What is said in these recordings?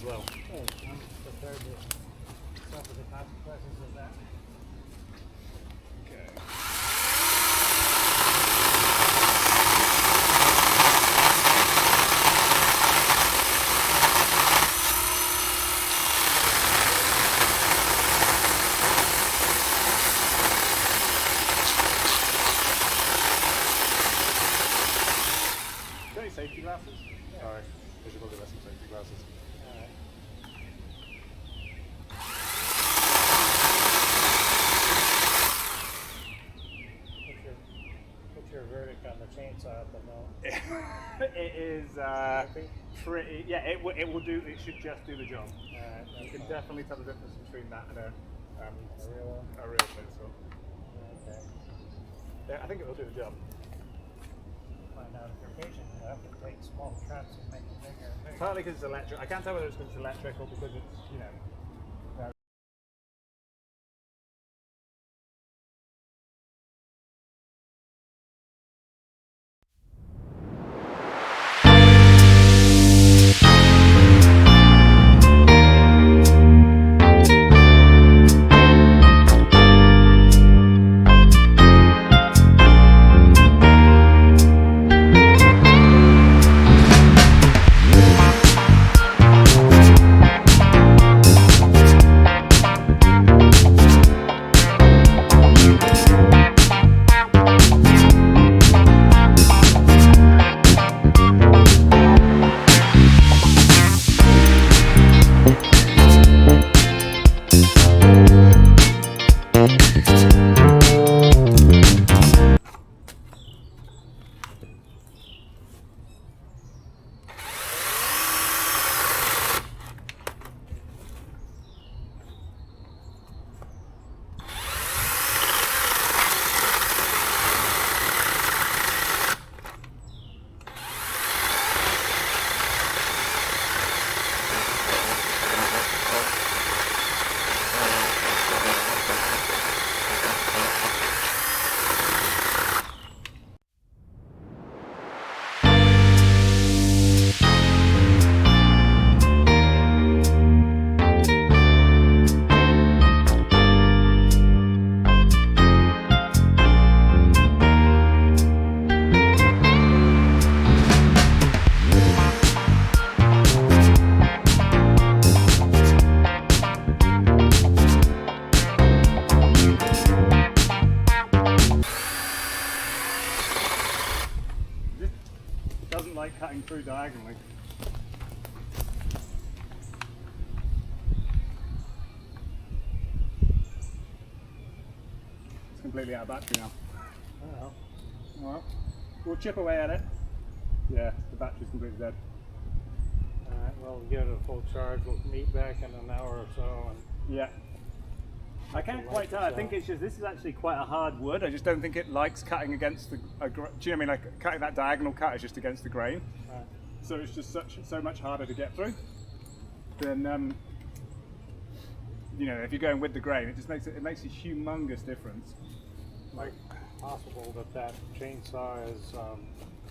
well. Oh, I'm prepared to suffer the consequences of that. Okay. Any safety glasses? Yeah. Sorry, visible to some safety glasses. Alright. What's your verdict on the chainsaw at the moment? It is pretty. Yeah, it will do. It should just do the job. Alright, You that's can fine. definitely tell the difference between that and A real one? a real chainsaw. Okay. Yeah, I think it will do the job. Find out if you're patient enough and take small cuts and make it bigger and bigger. Partly because it's electric. I can't tell whether it's because it's electric or because it's, you know. Doesn't like cutting through diagonally. It's completely out of battery now. Oh, Well, we'll chip away at it. Yeah, the battery's completely dead. alright, well, we'll give it a full charge. We'll meet back in an hour or so. And Yeah. I can't quite tell. I think it's just, this is actually quite a hard wood. I just don't think it likes cutting against the, do you know what I mean? Like cutting that diagonal cut is just against the grain. Right. So it's just so much harder to get through than, you know, if you're going with the grain, it just makes it makes a humongous difference. Like, possible that chainsaw is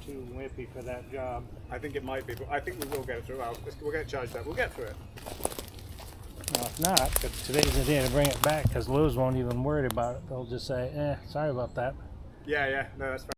too wimpy for that job. I think it might be, but I think we will get it through. We'll get it charged up. We'll get through it. Well, if not, today's the day to bring it back because Lou's won't even worry about it. They'll just say, sorry about that. Yeah, no, that's fair.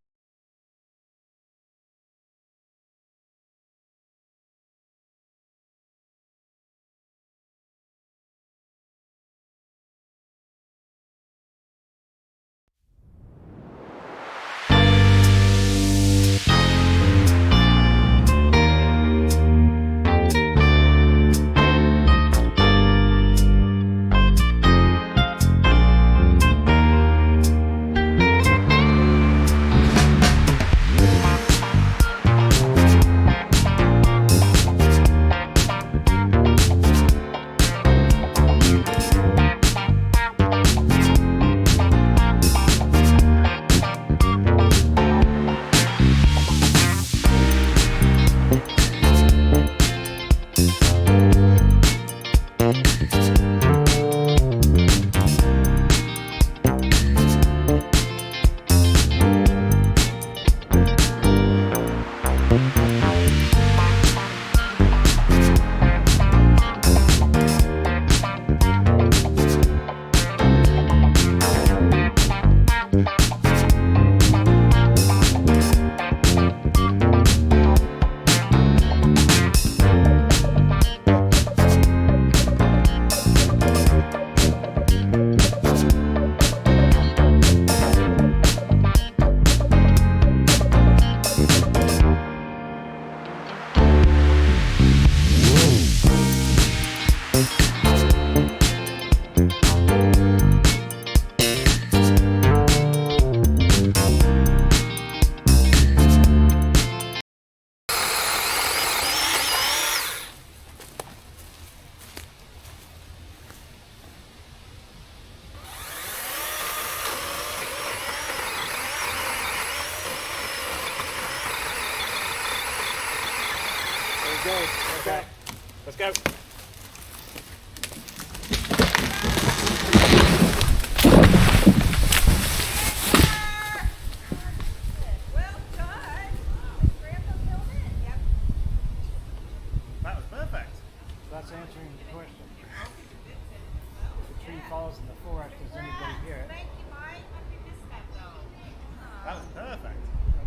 go. Well done. Grandpa filled in. Yep. That was perfect. That's answering the question. If the tree falls in the forest, does anybody hear it? Thank you, Mike. You missed that though. That was perfect.